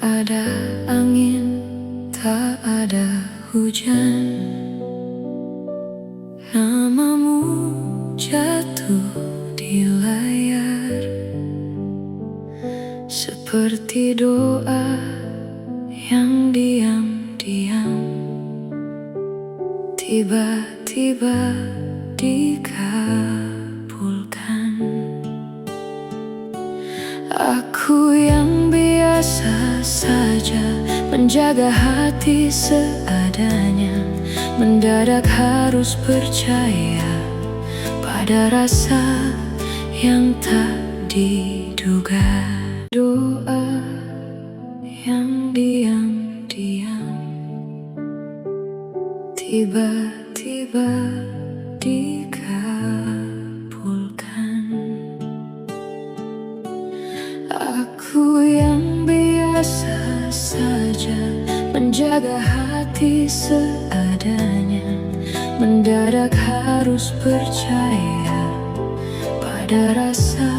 ada angin, tak ada hujan. Namamu jatuh di layar, seperti doa yang diam-diam tiba-tiba dikabulkan. Aku yang biasa saja menjaga hati seadanya, mendadak harus percaya pada rasa yang tak diduga. Doa yang diam-diam tiba-tiba dikabulkan. Aku yang biasa saja menjaga hati seadanya, mendadak harus percaya pada rasa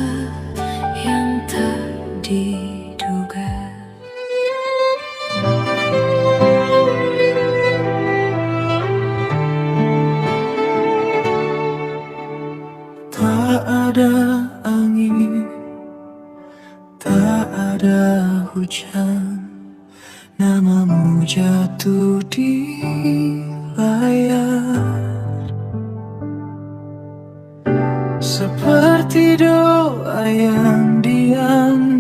yang tak diduga. Tak ada angin, tak ada hujan, namamu jatuh di layar, seperti doa yang diam-diam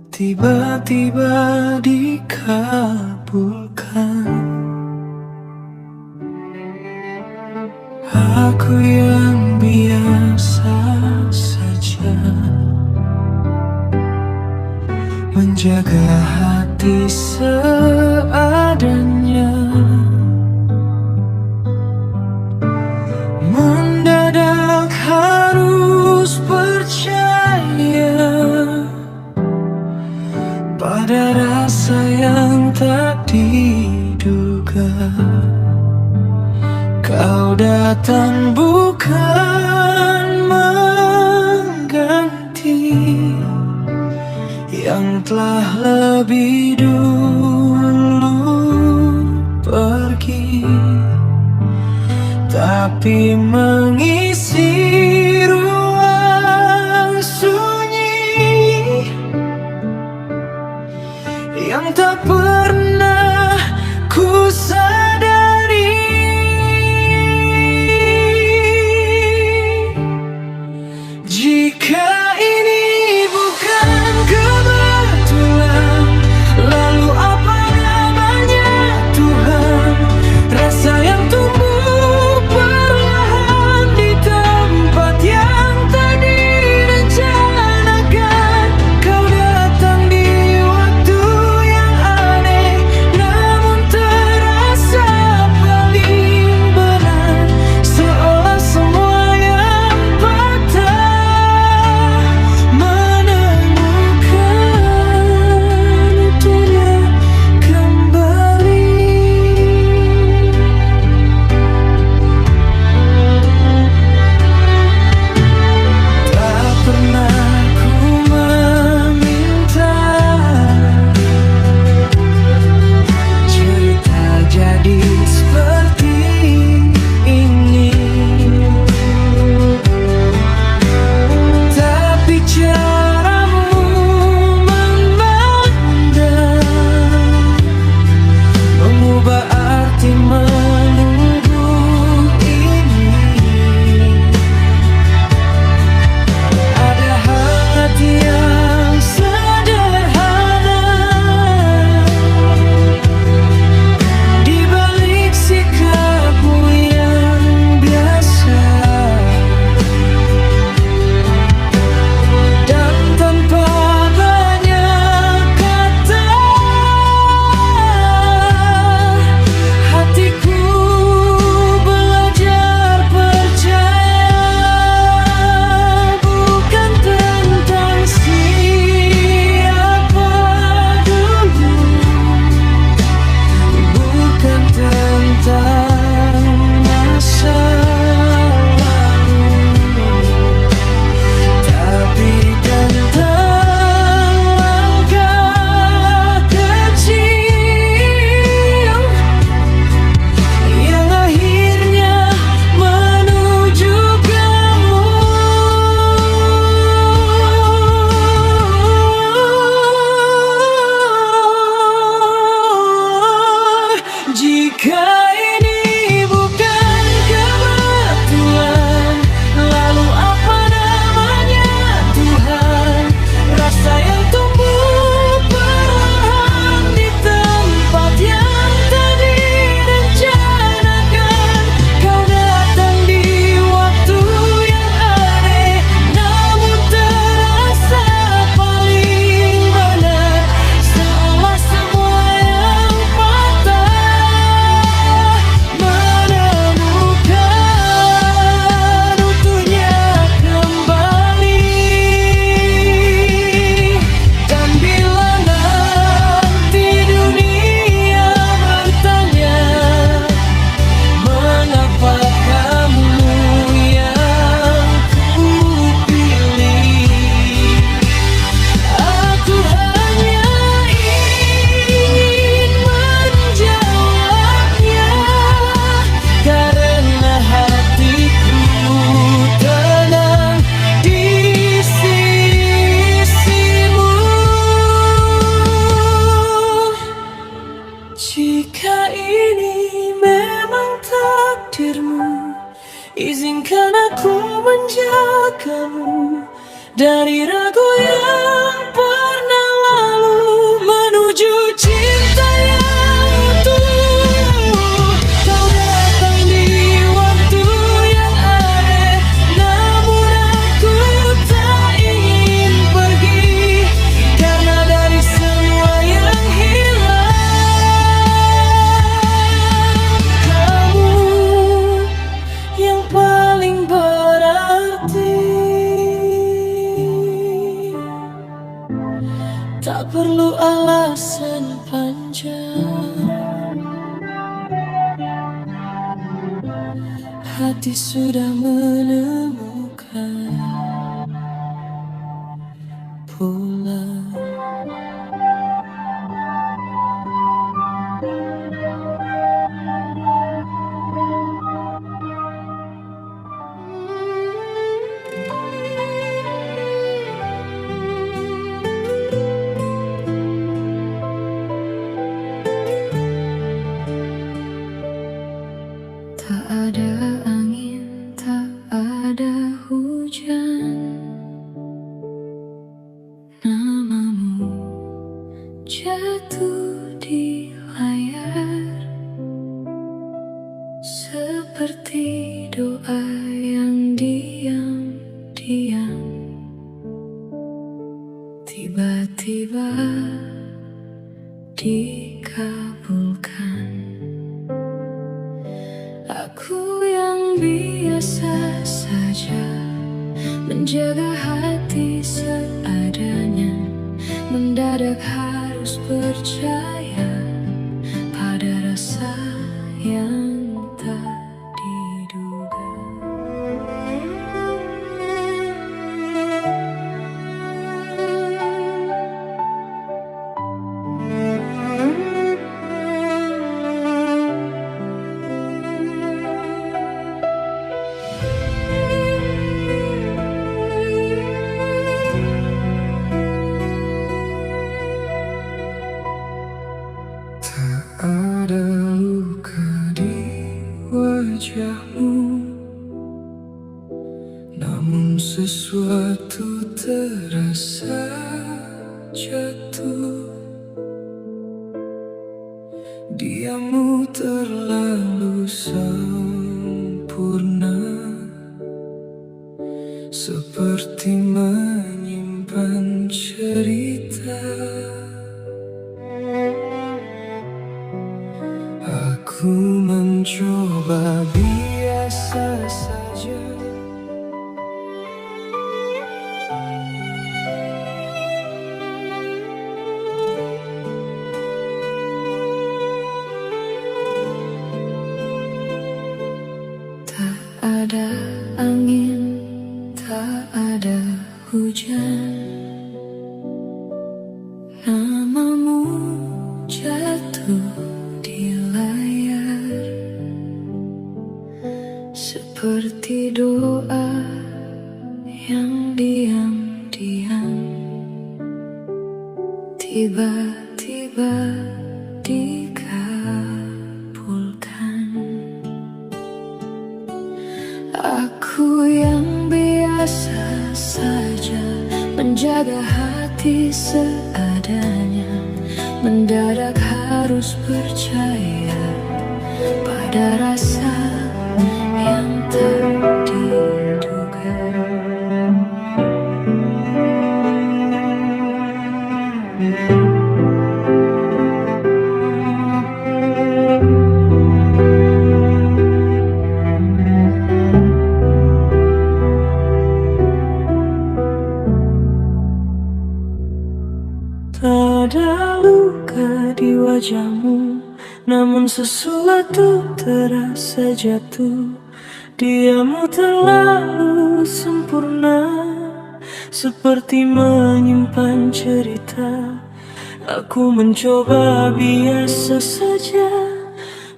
tiba-tiba dikabulkan. Aku yang biasa saja menjaga hati seadanya, mendadak harus percaya pada rasa yang tak diduga. Kau datang bukan mengganti yang telah lebih dulu pergi, tapi mengisi ruang sunyi yang tak pernah ku sadari. Jika ini bukan kebetulan, lalu apa namanya Tuhan? Rasa yang tumbuh perlahan di tempat yang tak direncanakan. Kau datang di waktu yang aneh, namun terasa paling benar, seolah semua yang patah lagu yang pernah lalu menuju cinta yang utuh. Kau datang di waktu yang aneh, namun aku tak ingin pergi, karena dari semua yang hilang, kamu yang paling berarti. Tak perlu alasan panjang, hati sudah menemukan pulang. Tak ada angin, tak ada hujan, namamu jatuh di layar, seperti doa yang diam-diam tiba-tiba dikabulkan. Aku yang biasa saja menjaga hati seadanya, mendadak harus percaya pada rasa yang tak diduga. Ada luka di wajahmu, namun sesuatu terasa jatuh. Diammu terlalu sempurna, seperti menyimpan cerita. Aku mencoba biasa saja, Tak ada angin, tak ada hujan, namamu jatuh di layar, seperti doa yang diam-diam tiba-tiba dikabulkan. Aku yang biasa saja menjaga hati seadanya, mendadak harus percaya pada rasa yang tak diduga. tak ada luka di wajahmu, namun sesuatu terasa jatuh. Diammu terlalu sempurna, seperti menyimpan cerita. Aku mencoba biasa saja,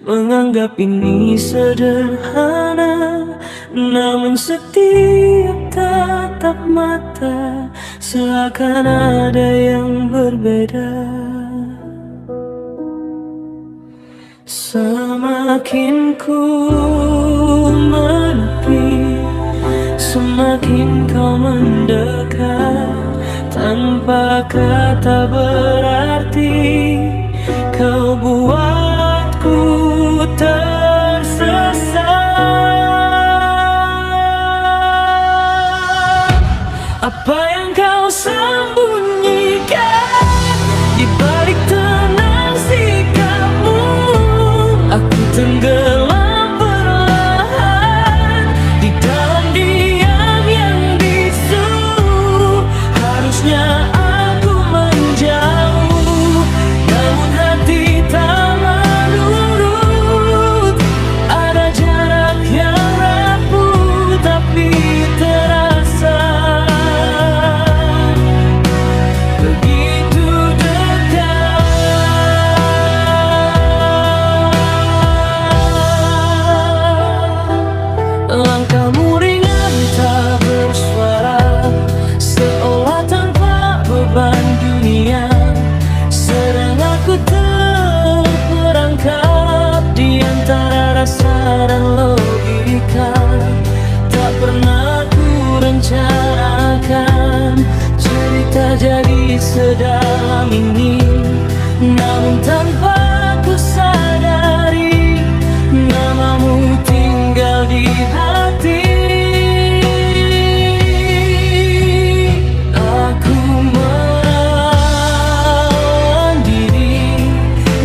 menganggap ini sederhana, namun setiap tatap mata seakan ada yang berbeda. Semakin ku menepi, semakin kau mendekat. tanpa kata berarti. Kau buatku tersesat. Apa yang kau sembunyikan di balik tenang sikapmu? Aku tenggelam perlahan di dalam diam yang bisu. Harusnya aku menjauh, namun hati tak menurut. Ada jarak yang rapuh tapi terasa begitu dekat. Langkahmu ringan tak bersuara, seolah tanpa beban dunia. Sedang aku terperangkap di antara rasa dan logika. Tak pernah ku rencanakan cerita jadi sedalam ini, namun tanpa ku sadari namamu tinggal di hati. Aku menahan diri,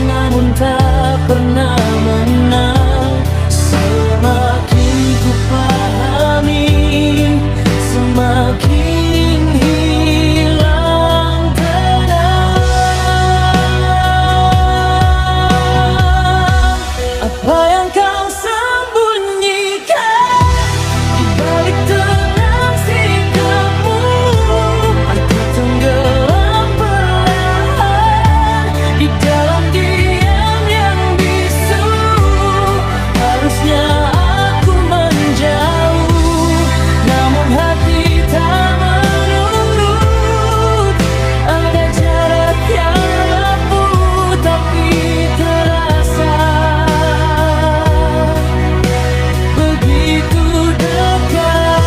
namun tak pernah menang. Semakin ku pahami, semakin hilang tenang. Apa yang kau sembunyikan di balik tenang sikapmu? Aku tenggelam perlahan di dalam diam yang bisu. Harusnya aku menjauh, namun hati tak menurut. Ada jarak yang rapuh tapi terasa begitu dekat.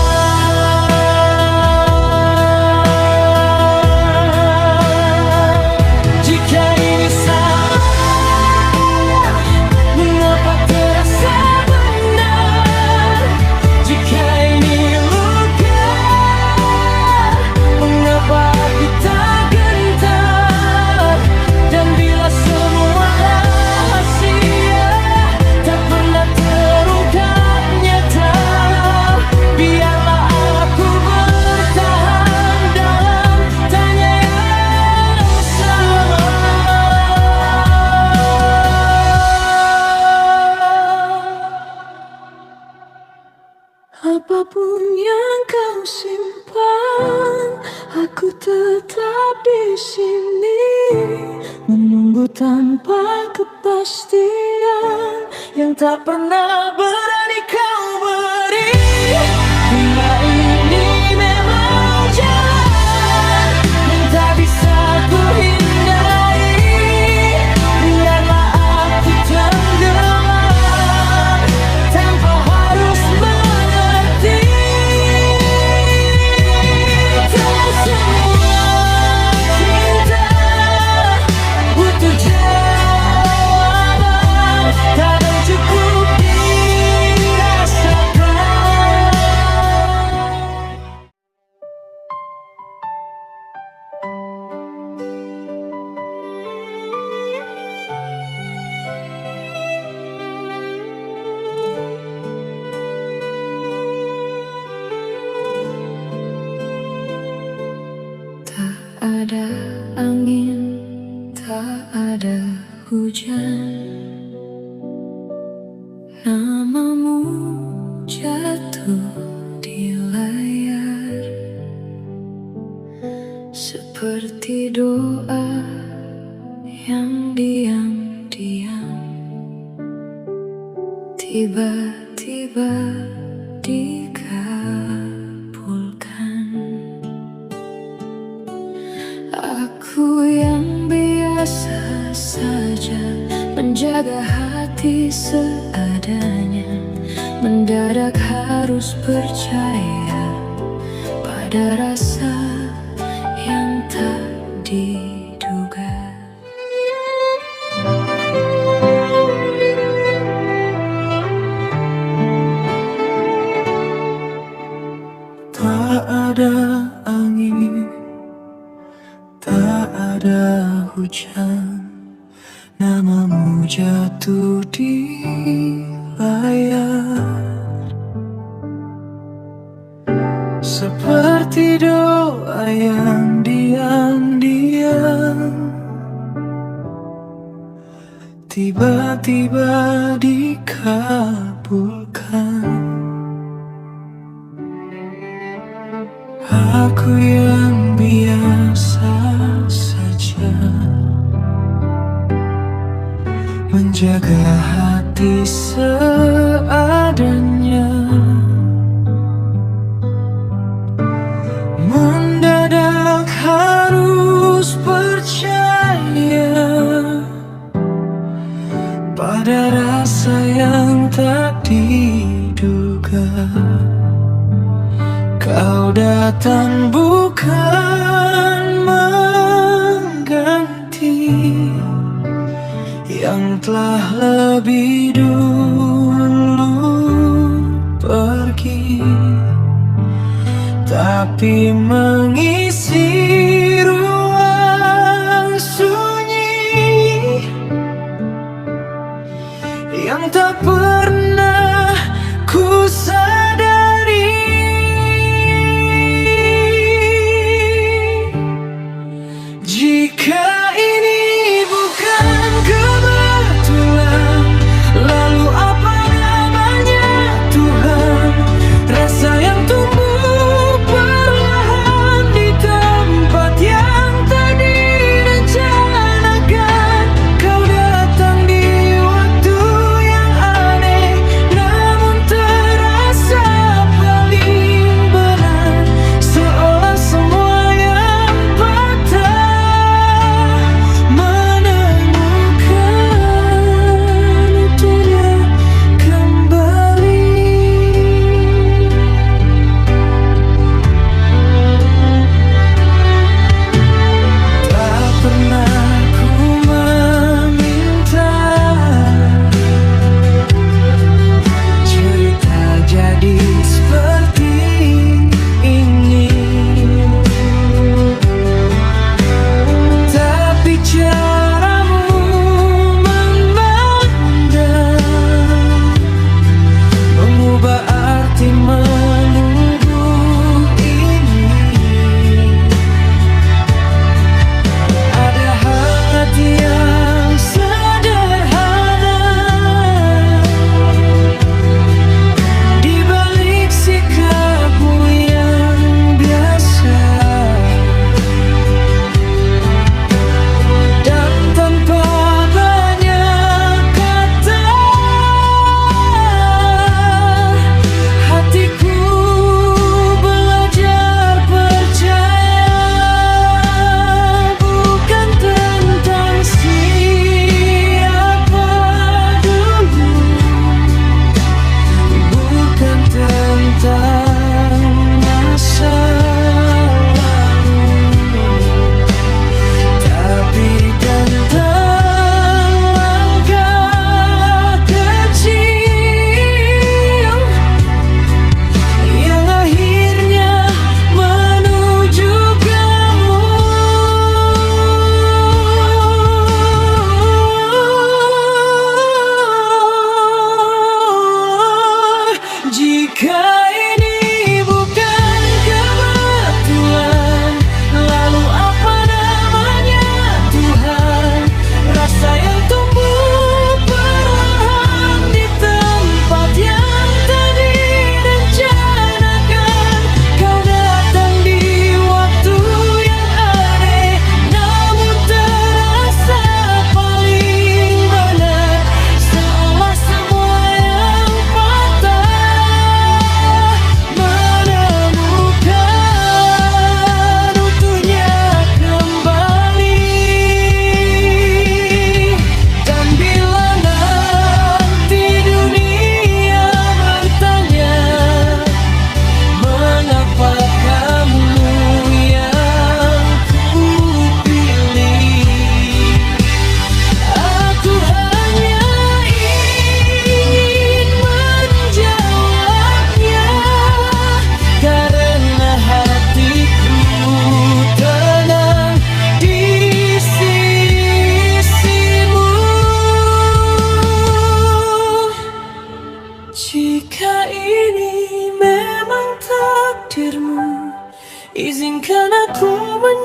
Jika ini salah, mengapa terasa benar? Jika ini luka, mengapa aku tak gentar? Dan bila semua rahasia tak pernah terungkap nyata, biarlah aku bertahan dalam tanya yang sama. Apapun yang kau simpan, aku tetap di sini menunggu tanpa kepastian yang tak pernah berani kau beri. Bila ini memang jalan yang tak bisa ku hindari, biarlah aku tenggelam tanpa harus mengerti. Tak semua cinta butuh jawaban, kadang cukup dirasakan. Tak ada angin, tak ada hujan, namamu jatuh di layar seperti doa yang diam-diam tiba-tiba dikabulkan. Aku yang biasa saja menjaga hati seadanya, mendadak harus percaya pada rasa yang tak diduga. Tak ada angin, tak ada hujan, namamu jatuh di layar. Seperti doa yang diam-diam tiba-tiba dikabulkan. Aku yang biasa saja menjaga hati seadanya. Mendadak harus percaya pada rasa yang tak diduga. Kau datang bukan mengganti yang telah lebih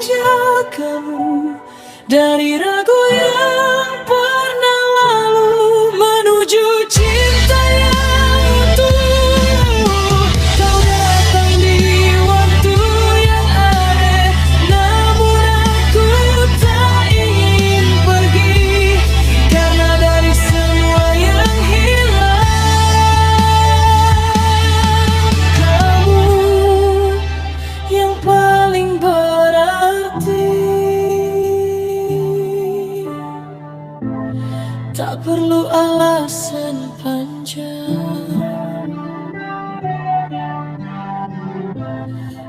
menjagamu dari ragu yang pernah lalu menuju cinta yang utuh. Kau datang di waktu yang ada, namun aku tak ingin pergi, karena dari semua yang hilang, kamu yang paling berarti. Tak perlu alasan panjang,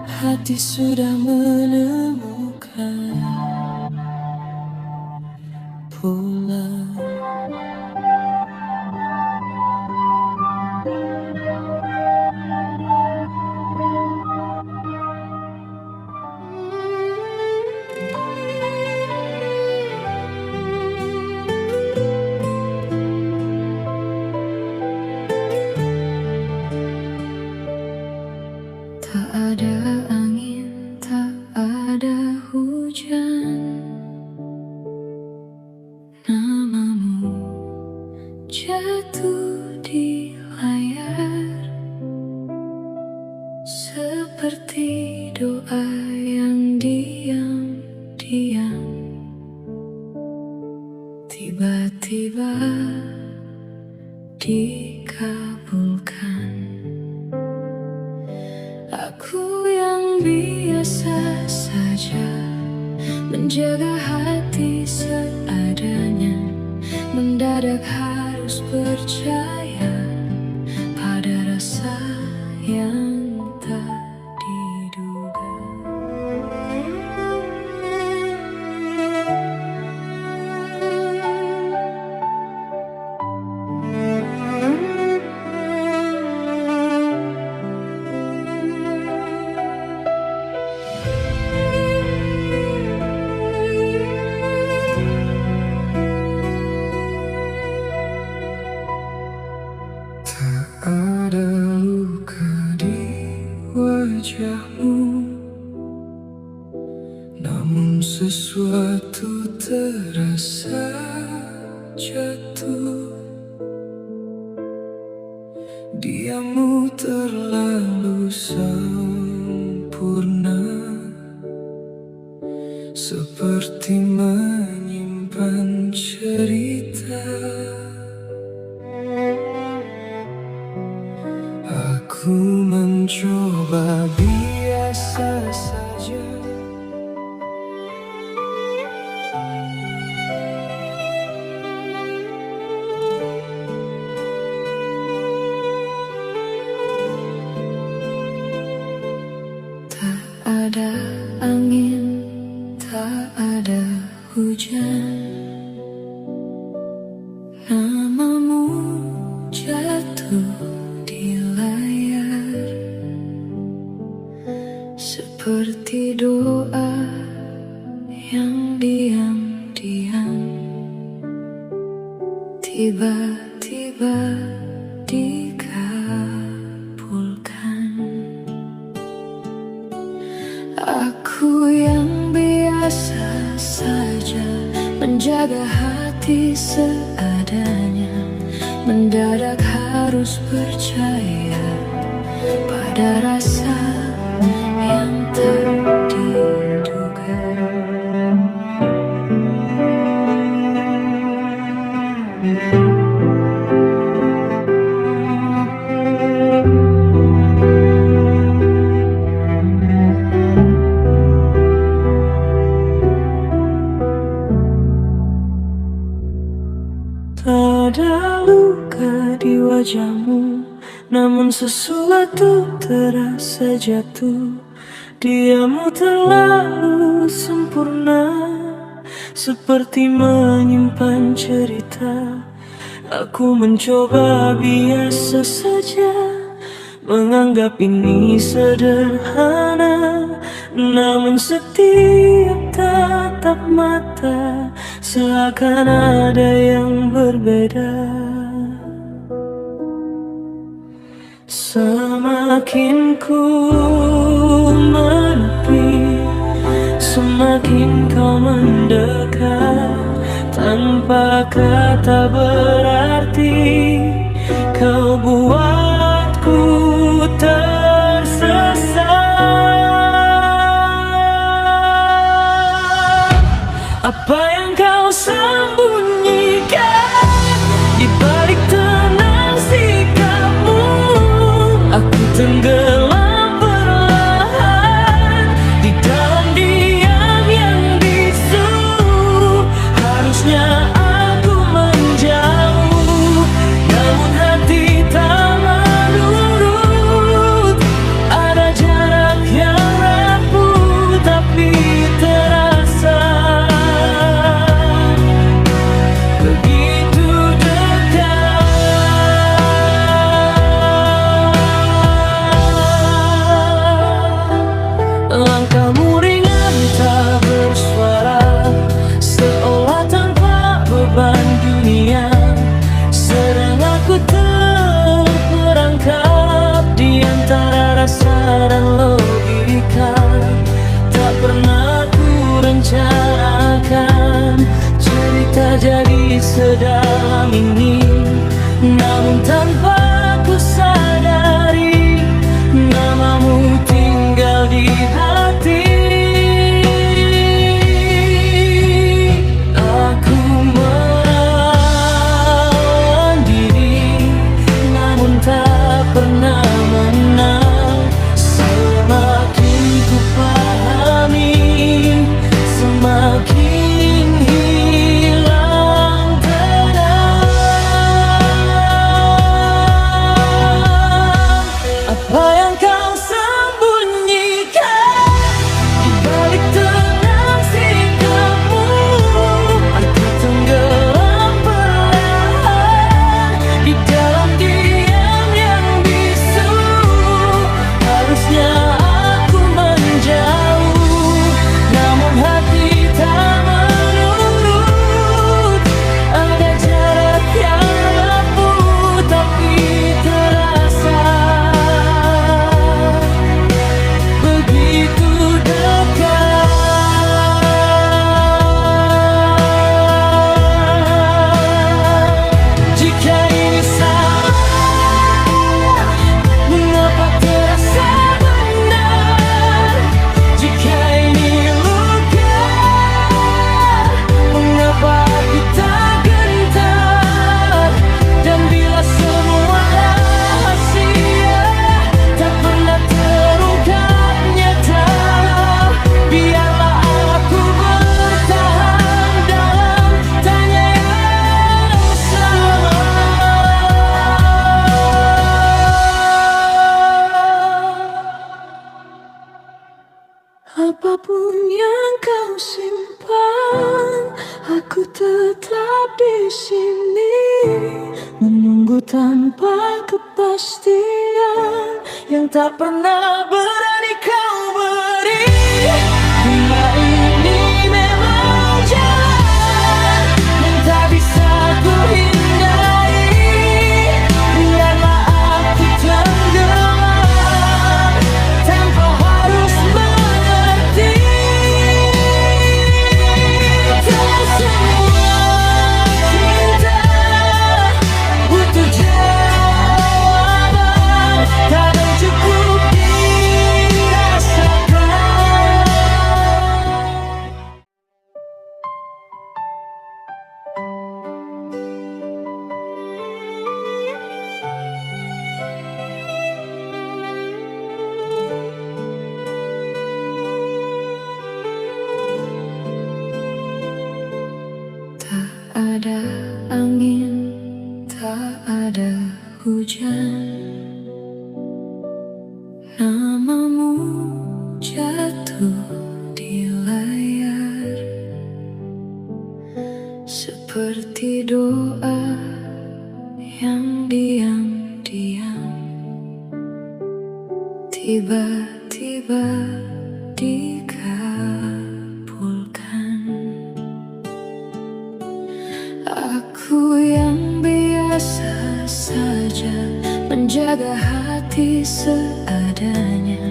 hati sudah menemukan pulang. Tak ada angin, tak ada hujan, namamu jatuh di layar, seperti doa yang diam-diam tiba-tiba dikabulkan. Aku yang biasa saja menjaga hati seadanya, mendadak harus percaya pada rasa yang tak diduga. Ada luka di wajahmu, namun sesuatu terasa jatuh. Diammu terlalu sempurna, seperti menyimpan cerita. Aku mencoba biasa saja, Tak ada angin, tak ada hujan, namamu jatuh di layar, seperti doa yang diam-diam tiba-tiba dikabulkan. Aku yang biasa saja menjaga hati seadanya, mendadak harus percaya pada rasa yang tak diduga. tak ada luka di wajahmu, namun sesuatu terasa jatuh. Diammu terlalu sempurna, seperti menyimpan cerita. Aku mencoba biasa saja, menganggap ini sederhana, namun setiap tatap mata seakan ada yang berbeda. Semakin ku menepi, semakin kau mendekat. Tanpa kata berarti kau buatku tersesat. Apa yang kau sembunyikan di balik tenang sikapmu? Aku tenggelam perlahan di dalam diam yang bisu. Harusnya aku menjauh, namun hati tak menurut. Ada jarak yang rapuh tapi terasa begitu dekat. Langkahmu ringan tak bersuara, seolah tanpa beban dunia. Sedang aku terperangkap di antara rasa dan logika. Tak pernah ku rencanakan cerita jadi sedalam ini, namun tanpa ku sadari namamu tinggal di hati. Aku melawan diri, namun tak pernah menang. Semakin ku pahami, semakin hilang tenang. Apa yang kau sembunyikan di balik tenang sikapmu? Aku tenggelam perlahan di dalam diam yang bisu. Harusnya aku menjauh, namun hati tak menurut. Ada jarak yang rapuh tapi terasa begitu dekat. Jika ini salah, mengapa terasa benar? Jika ini luka, mengapa aku tak gentar? Dan bila semua rahasia tak pernah terungkap nyata, biarlah aku bertahan dalam tanya yang sama. Apapun yang kau simpan, aku tetap di sini menunggu tanpa kepastian yang tak pernah berani kau beri. Bila ini memang jalan yang tak bisa ku hindari, biarlah aku tenggelam tanpa harus mengerti. Tak semua cinta butuh jawaban, kadang cukup dirasakan. Tak ada angin, tak ada hujan, namamu jatuh di layar seperti doa yang diam-diam tiba-tiba dikabulkan. Aku yang biasa saja menjaga hati seadanya,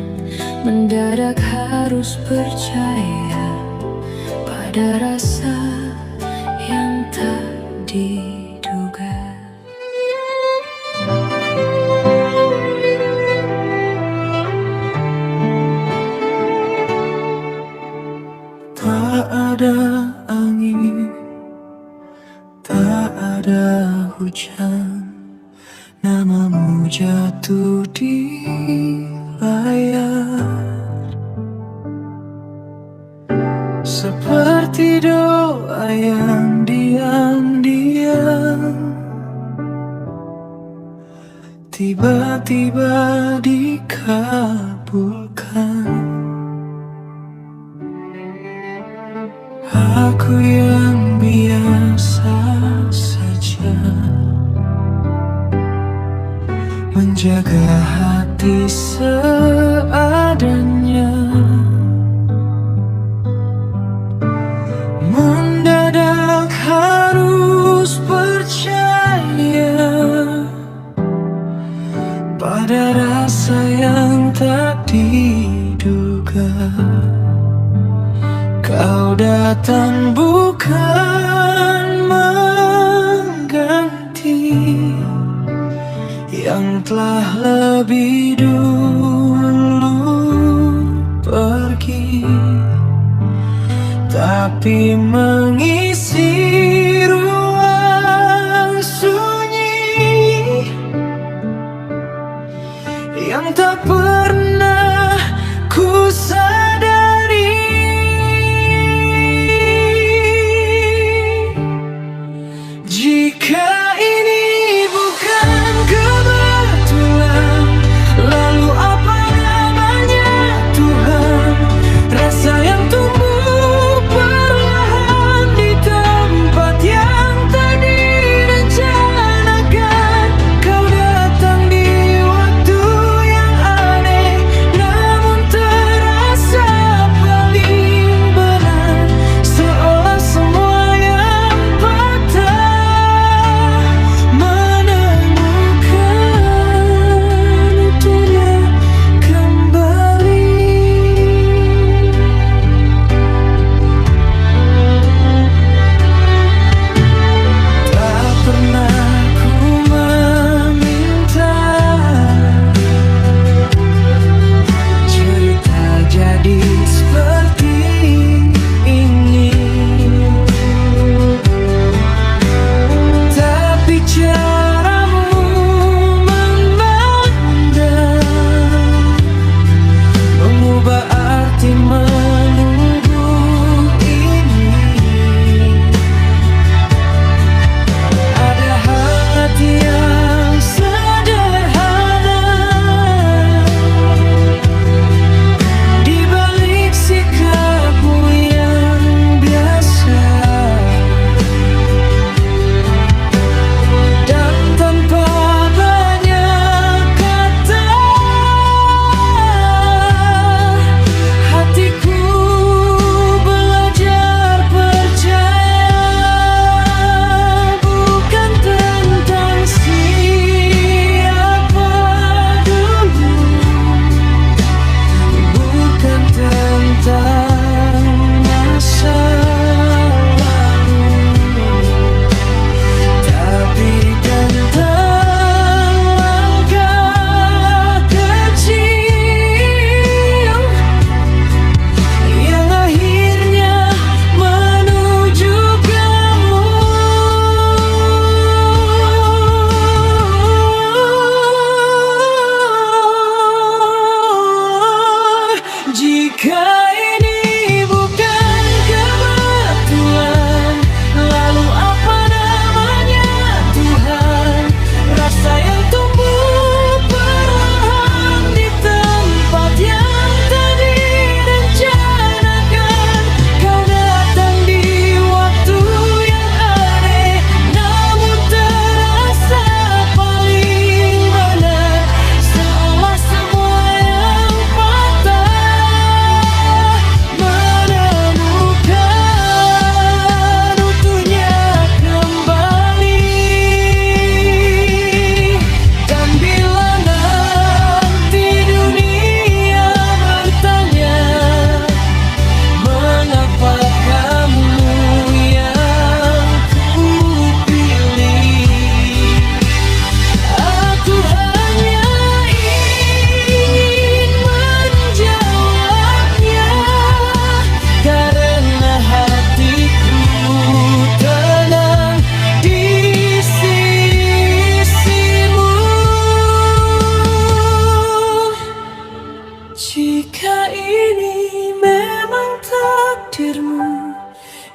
mendadak harus percaya Ada rasa yang tak diduga. Tak ada angin, tak ada hujan, namamu jatuh di layar. Seperti doa yang diam-diam tiba-tiba dikabulkan. Aku yang biasa saja menjaga hati seadanya. Mendadak harus percaya pada rasa yang tak diduga. Kau datang bukan mengganti yang telah lebih dulu pergi, tapi mengisi ruang sunyi yang tak pernah ku sadari. Jika ini bukan kebetulan, lalu apa namanya Tuhan? Rasa yang tumbuh perlahan di tempat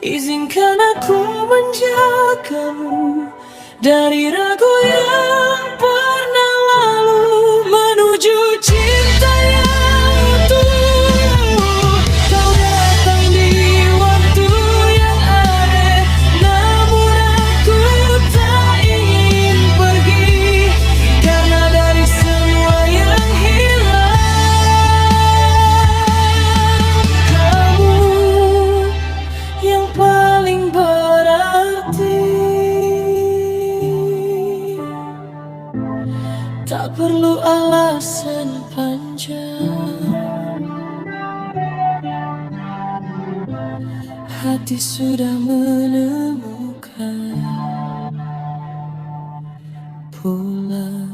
Izinkan aku menjagamu dari ragu yang pernah lalu, menuju cinta yang utuh. Kau datang di waktu yang aneh, namun aku tak ingin pergi, karena dari semua yang hilang, kamu yang paling berarti. Tak perlu alasan panjang, hati sudah menemukan pulang.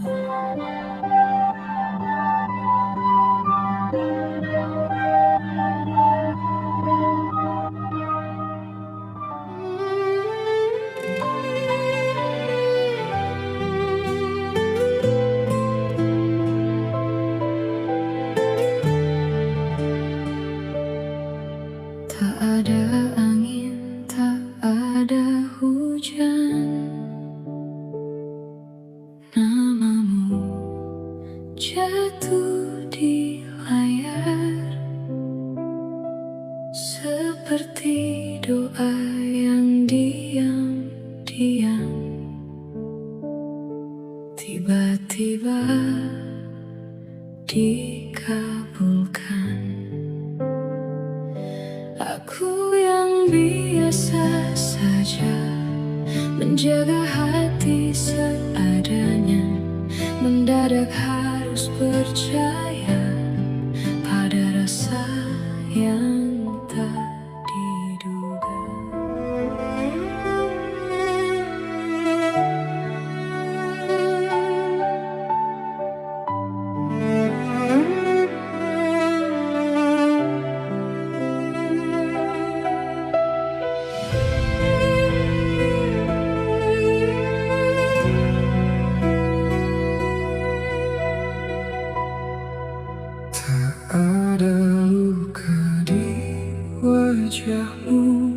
Tak ada angin, tak ada hujan, namamu jatuh di layar, seperti doa yang diam-diam tiba-tiba dikabulkan. Aku yang biasa saja menjaga hati seadanya, mendadak harus percaya pada rasa yang tak diduga. Ada luka di wajahmu,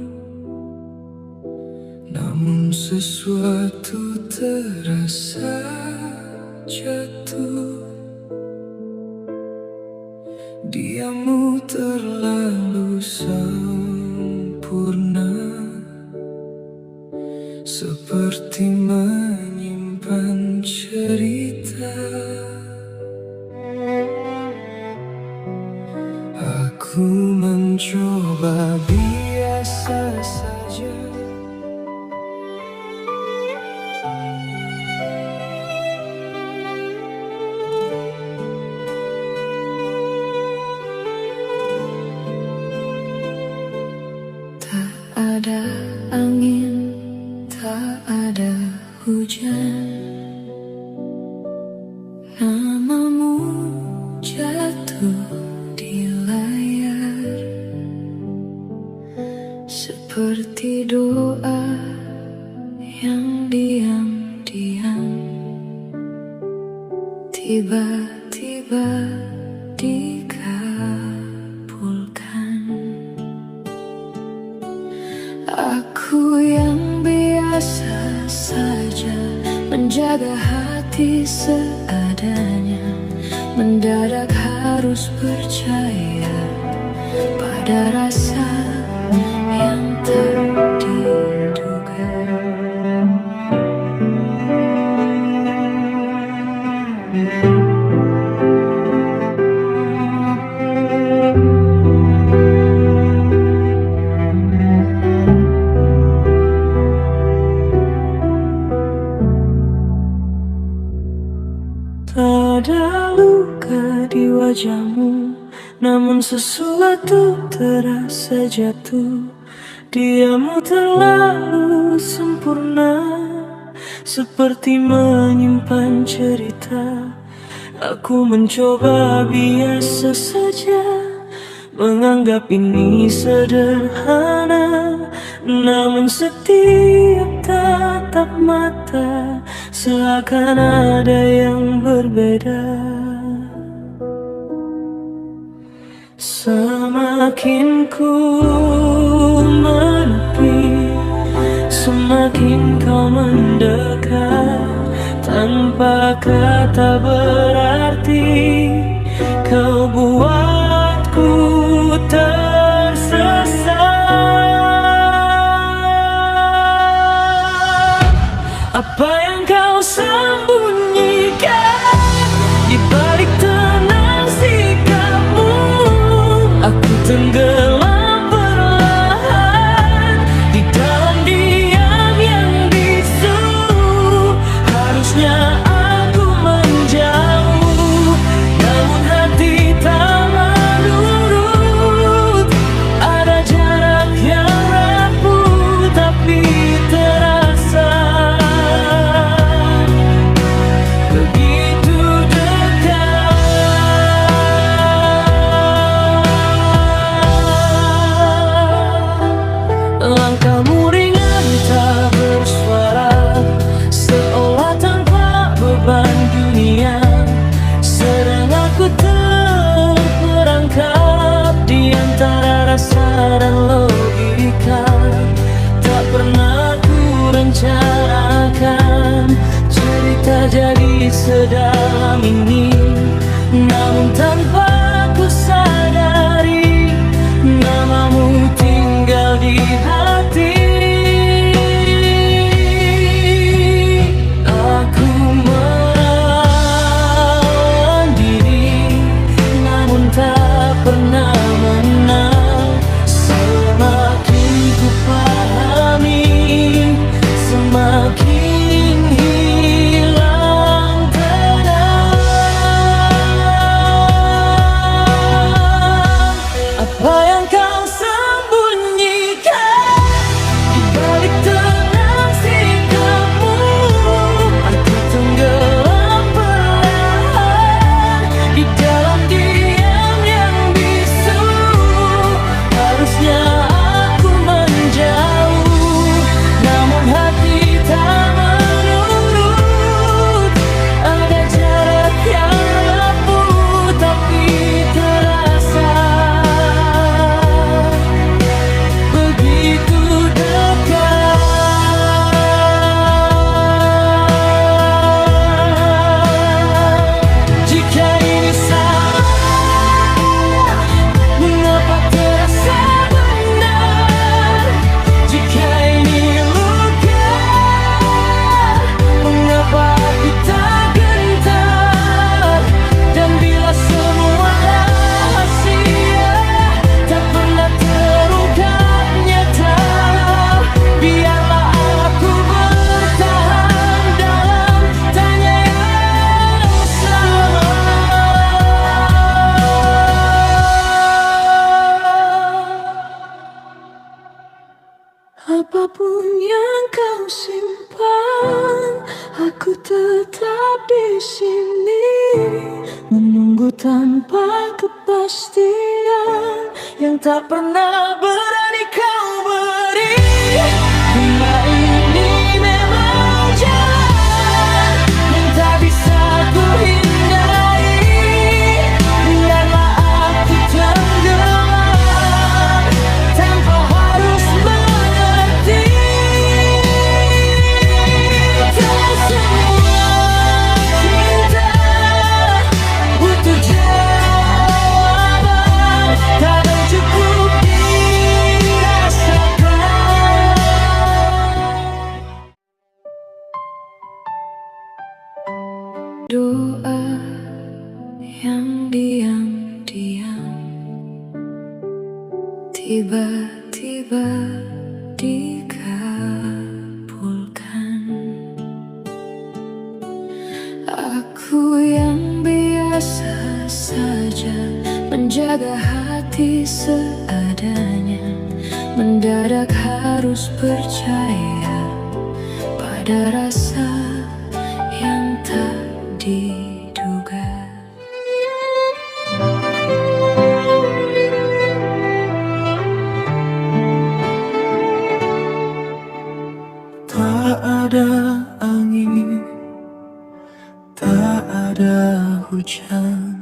namun sesuatu terasa jatuh. Diammu terlalu sempurna, seperti menyimpan cerita. Aku mencoba biasa saja, Tak ada angin, tak ada hujan, namamu jatuh di layar, seperti doa yang diam-diam tiba-tiba dikabulkan. Aku yang biasa saja menjaga hati seadanya, mendadak harus percaya pada rasa yang tak diduga. tak ada luka di wajahmu, namun sesuatu terasa jatuh. Diammu terlalu sempurna, seperti menyimpan cerita. Aku mencoba biasa saja, menganggap ini sederhana, namun setiap tatap mata seakan ada yang berbeda. Semakin ku menepi, Apa kata berarti kau buatku tersesat? Apa yang kau sembunyikan di balik tenang sikapmu? Aku tenggelam perlahan di dalam diam yang bisu. Harusnya aku menjauh, namun hati tak menurut. Ada jarak yang rapuh tapi terasa begitu dekat. Langkahmu ringan tak bersuara, seolah tanpa beban dunia. Sedang aku terperangkap di antara rasa dan logika. Tak pernah ku rencanakan cerita jadi sedalam ini, namun tanpa ku sadari namamu tinggal di hati. Aku melawan diri, namun tak pernah menang. Semakin ku pahami, semakin hilang tenang. Apa yang kau sembunyikan di balik tenang sikapmu? Aku tenggelam perlahan di dalam diam yang bisu. Harusnya aku menjauh, namun hati tak menurut. Ada jarak yang rapuh tapi terasa begitu dekat. Jika ini salah, mengapa terasa benar? Jika ini luka, mengapa aku tak gentar? Dan bila semua rahasia tak pernah terungkap nyata, biarlah aku bertahan dalam tanya yang sama. Apapun yang kau simpan, aku tetap di sini menunggu tanpa kepastian yang tak pernah berani kau beri. Dunia ini memang jalan yang tak bisa ku hindari. Biarlah aku tenggelam tanpa harus mengerti. Tak semua cinta butuh jawaban, kadang cukup dirasakan. Doa yang diam-diam tiba-tiba dikabulkan. Aku yang biasa saja menjaga hati seadanya, mendadak harus percaya pada rasa yang tak diduga. Tak ada angin, tak ada hujan,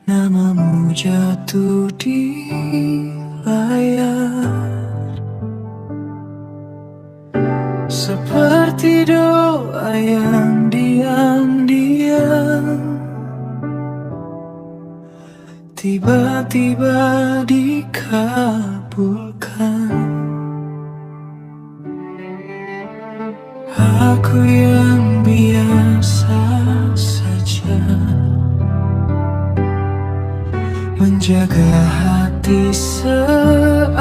namamu jatuh di layar. Seperti doa yang diam tiba-tiba dikabulkan. Aku yang biasa saja menjaga hati seadanya.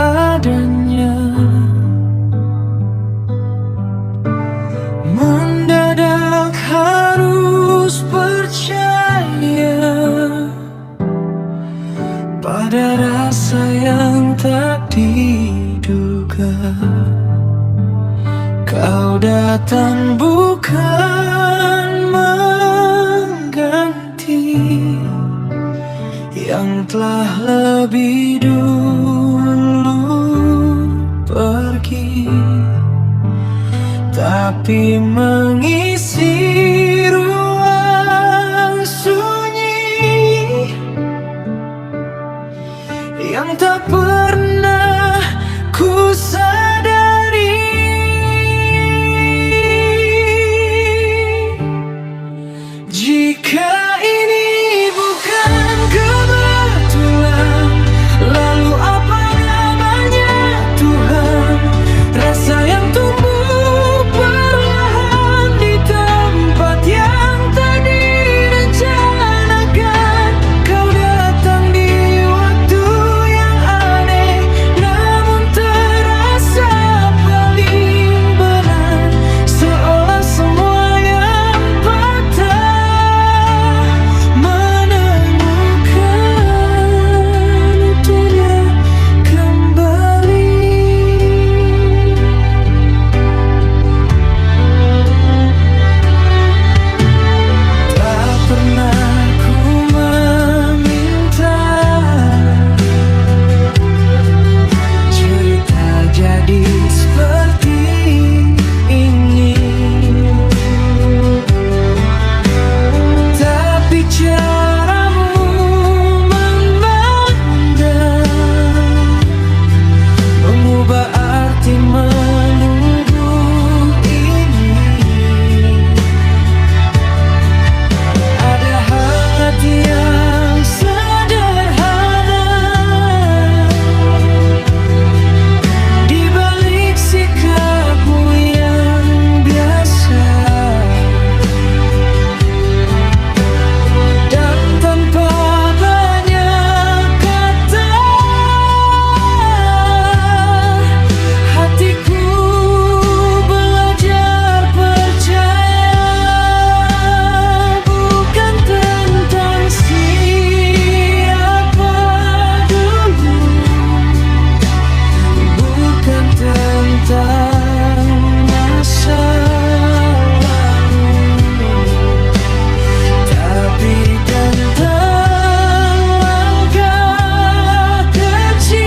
Mendadak harus percaya pada rasa yang tak diduga. Kau datang bukan mengganti yang telah lebih dulu pergi, tapi mengisi ruang sunyi yang tak pernah ku sadari. Jika ini bukan kebetulan, lalu apa namanya Tuhan? Rasa yang tumbuh perlahan di tempat yang tak direncanakan. Kau datang di waktu yang aneh, namun terasa paling benar. Seolah semua yang patah menemukan utuhnya kembali. Tak pernah ku meminta cerita jadi seperti ini, tapi caramu memandang mengubah arti menunggu ini. Ada hangat yang sederhana di balik sikapmu yang biasa, dan tanpa banyak kata hatiku belajar percaya. Bukan tentang siapa dulu, bukan tentang masa lalu, tapi tentang langkah kecil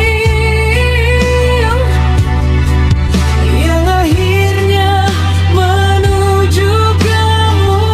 yang akhirnya menuju kamu.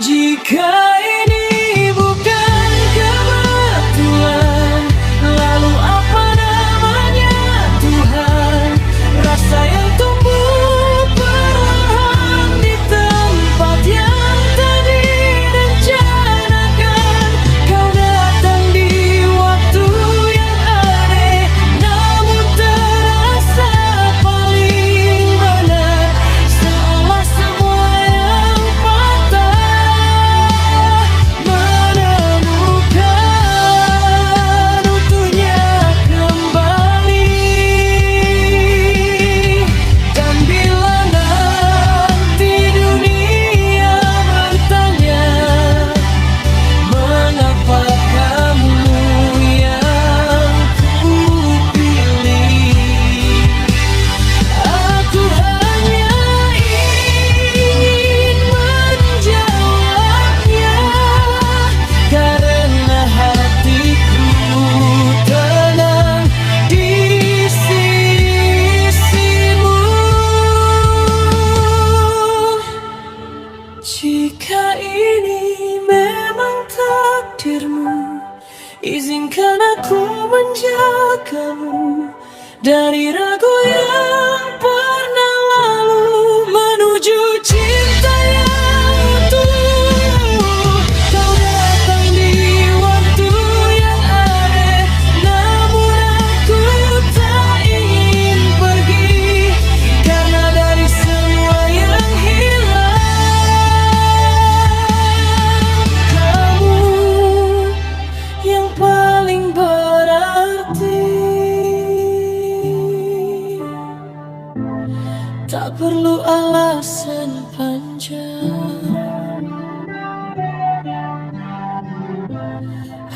Jika ini bukan kebetulan, lalu apa namanya Tuhan? Rasa yang tumbuh perlahan di tempat yang tak direncanakan. Kau datang di waktu yang aneh, namun terasa paling benar. Seolah semua yang patah menemukan utuhnya kembali. Dan bila nanti dunia bertanya, mengapa kamu yang ku pilih, aku hanya ingin menjawabnya, karena hatiku tenang di sisimu. Jika ini memang takdirmu, izinkan aku menjagamu dari ragu yang pernah lalu.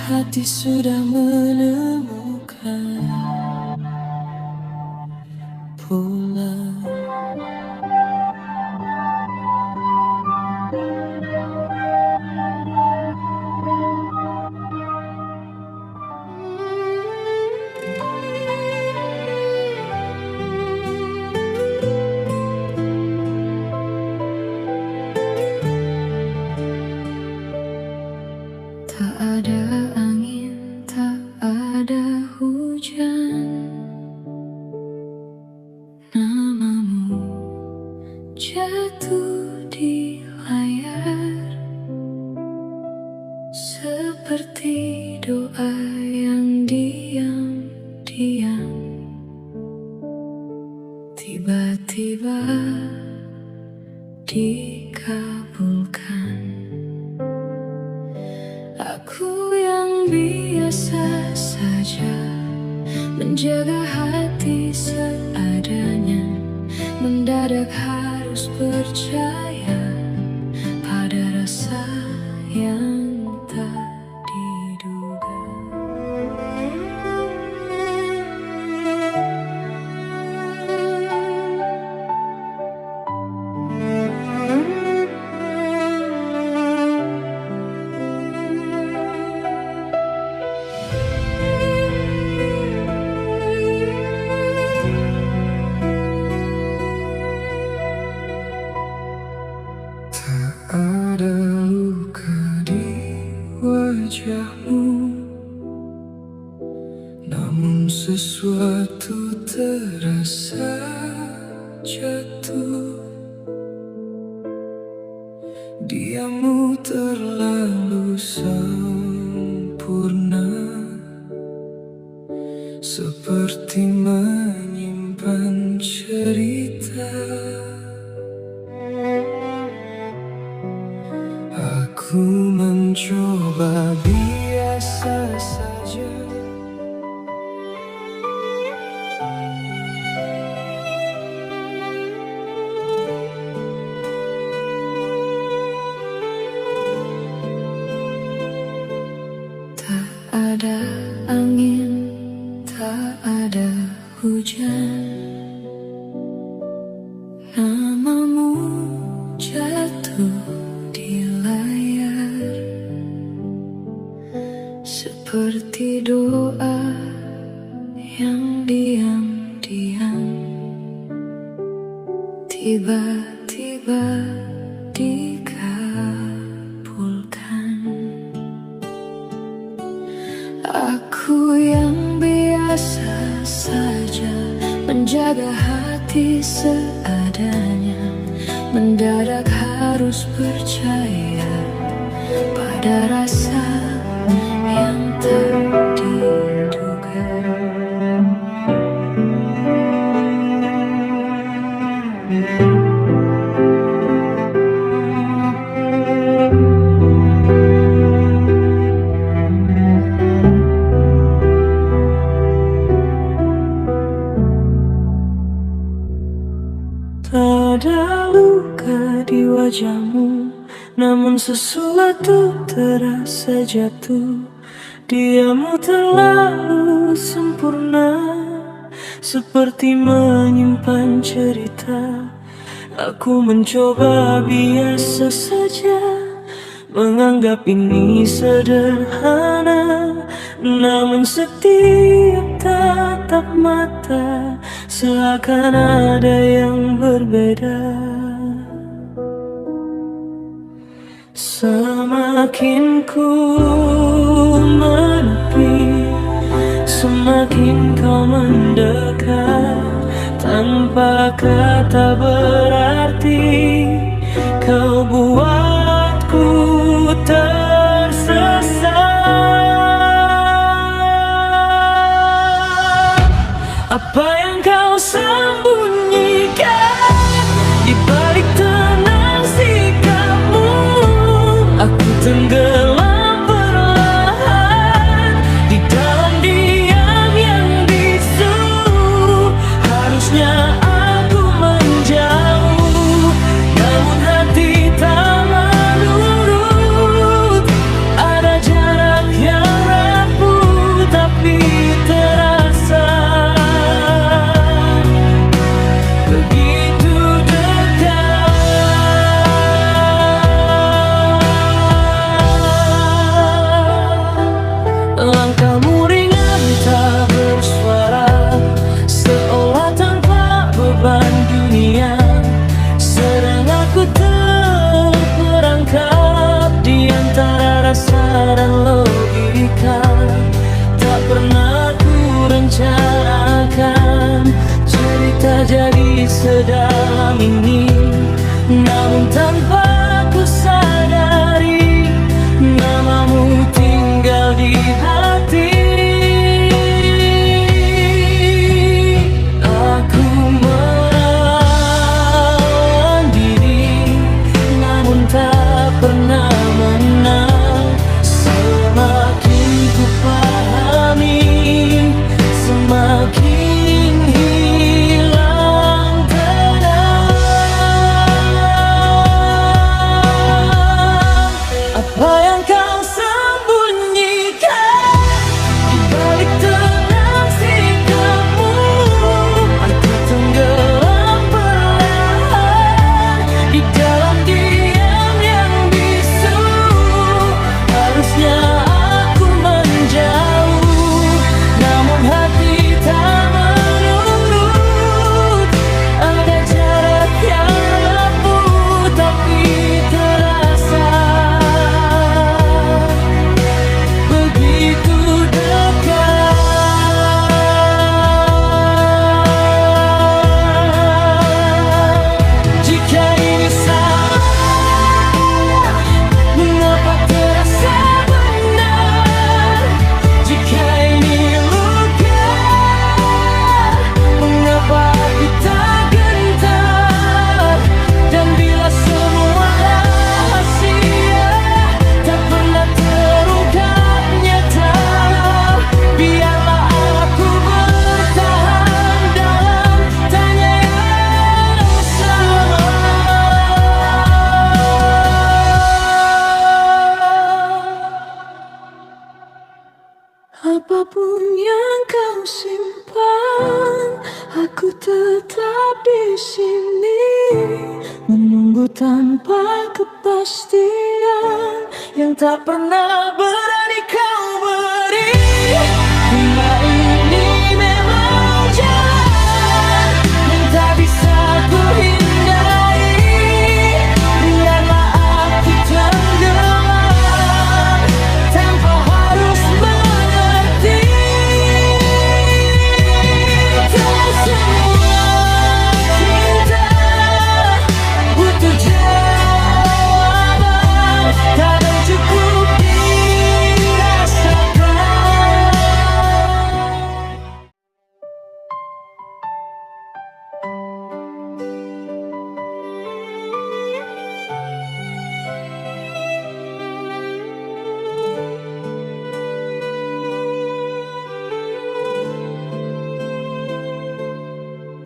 hati sudah menemukan pulang. Tak ada angin, tak ada hujan, namamu jatuh di layar seperti doa yang diam-diam tiba-tiba dikabulkan. Aku yang biasa saja menjaga hati seadanya, mendadak harus percaya pada rasa yang tak diduga. Ada luka di wajahmu, namun sesuatu terasa jatuh. Diammu terlalu sempurna, seperti menyimpan cerita. Aku mencoba biasa saja, Tak ada angin, tak ada hujan, namamu jatuh di layar seperti doa yang diam-diam tiba-tiba dikabulkan. Aku yang biasa saja menjaga hati seadanya, mendadak harus percaya pada rasa yang tak diduga. tak ada luka di wajahmu, namun sesuatu terasa jatuh. Diammu terlalu sempurna, seperti menyimpan cerita. Aku mencoba biasa saja, menganggap ini sederhana, namun setiap tatap mata seakan ada yang berbeda. Semakin ku menepi, semakin kau mendekat. Tanpa kata berarti, kau buatku tersesat. Apa yang kau sembunyikan di balik tenang sikapmu? Aku tenggelam perlahan di dalam diam yang bisu. Harusnya aku menjauh, namun hati tak mau. di antara rasa dan logika. Tak pernah ku rencanakan cerita jadi sedalam ini, namun tanpa ku sadari namamu tinggal di hati. Aku melawan diri, namun tak pernah menang. Semakin ku pahami, semakin hilang tenang. Apa yang kau sembunyikan di balik tenang sikapmu? Aku tenggelam perlahan di dalam diam yang bisu. Harusnya aku menjauh, namun hati tak menurut. Ada jarak yang rapuh tapi terasa begitu dekat. Jika ini salah, mengapa terasa benar? Jika ini luka, mengapa aku tak gentar? Dan bila semua rahasia tak pernah terungkap nyata, biarlah aku bertahan dalam tanya yang sama. Apapun yang kau simpan, aku tetap di sini menunggu tanpa kepastian yang tak pernah berani kau beri. Bila ini memang jalan yang tak bisa ku hindari, biarlah aku tenggelam tanpa harus mengerti. Tak semua cinta butuh jawaban, kadang cukup dirasakan.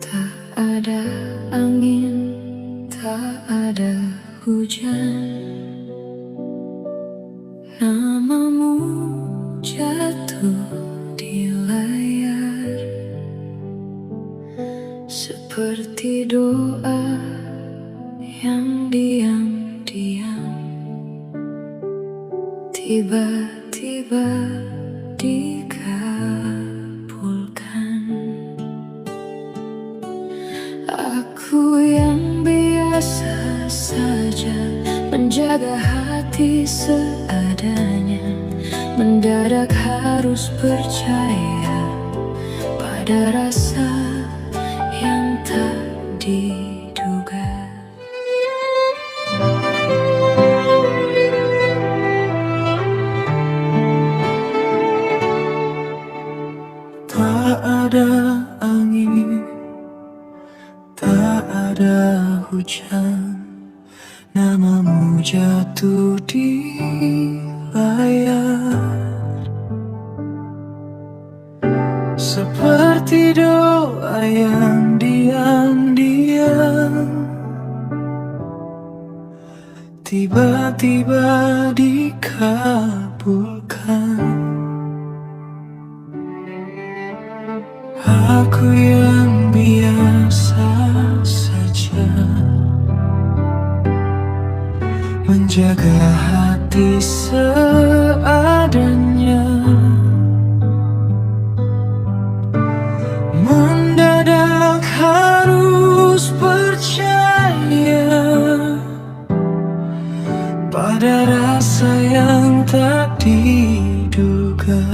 Tak ada angin, tak ada hujan, namamu jatuh di layar seperti doa yang diam-diam tiba-tiba dikabulkan. Aku yang biasa saja menjaga hati seadanya, mendadak harus percaya pada rasa yang tak diduga. Tak ada angin, tak ada hujan, namamu jatuh di layar seperti doa yang diam-diam tiba-tiba dikabulkan. Aku yang biasa saja menjaga hati seadanya, mendadak harus percaya pada rasa rasa yang tak diduga.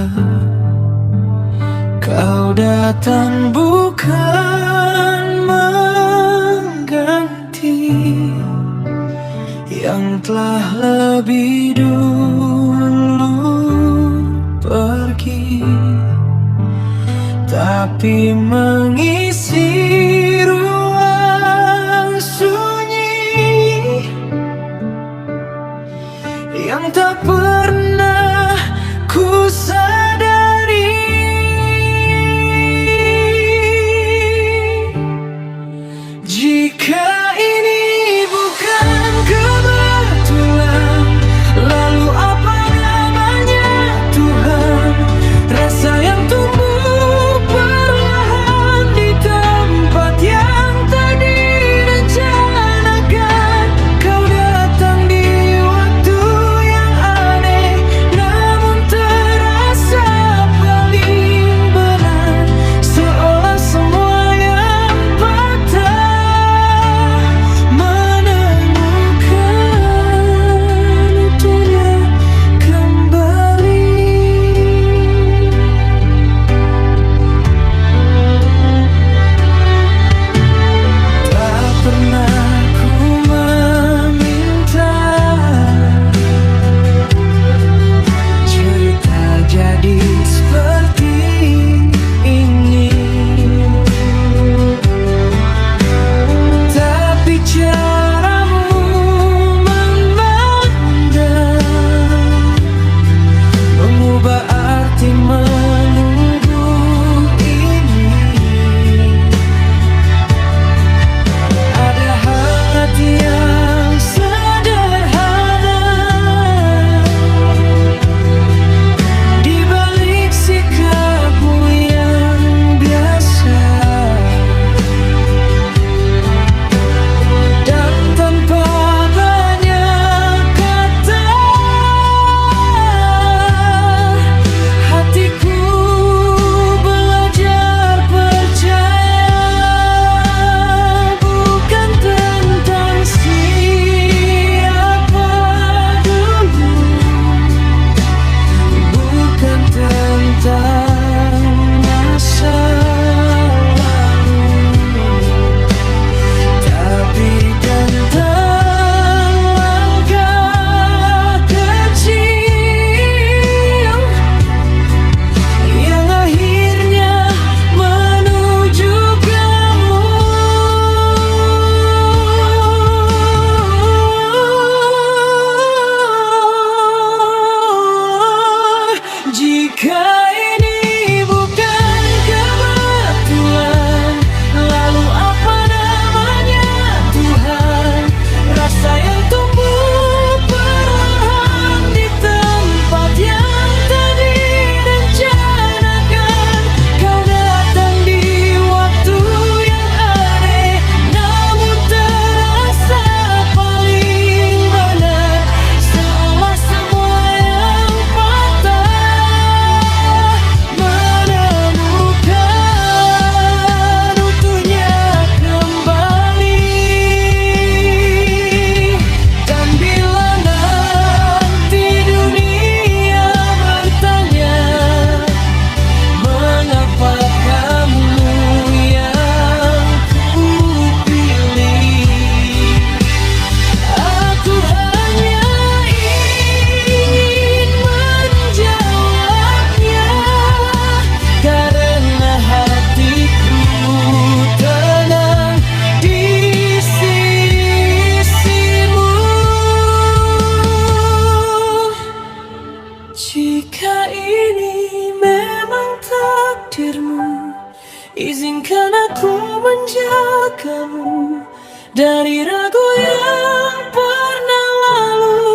Kau datang bukan mengganti yang telah lebih dulu pergi, tapi mengisi ruang sunyi yang tak pernah ku sadari. Jika ini bukan kebetulan, lalu apa namanya Tuhan? Rasa yang tumbuh perlahan di tempat yang tak direncanakan. Kau datang di waktu yang aneh, namun terasa paling benar. Seolah semua yang patah menemukan utuhnya kembali. Tak pernah ku meminta cerita jadi seperti ini, tapi caramu memandang mengubah arti menunggu ini. Ada hati yang sederhana di balik sikapmu yang biasa, dan tanpa banyak kata hatiku belajar percaya. Bukan tentang siapa dulu, bukan tentang masa lalu, tapi tentang langkah kecil yang akhirnya menuju kamu. Jika ini bukan kebetulan, lalu apa namanya Tuhan? Rasa yang tumbuh perlahan di tempat yang tak direncanakan. Kau datang di waktu yang aneh, namun terasa paling benar. Seolah semua yang patah menemukan utuhnya kembali. Dan bila nanti dunia bertanya, mengapa kamu yang kupilih, aku hanya ingin menjawabnya, karena hatiku tenang di sisimu. Jika ini memang takdirmu, izinkan aku menjagamu dari ragu yang pernah lalu.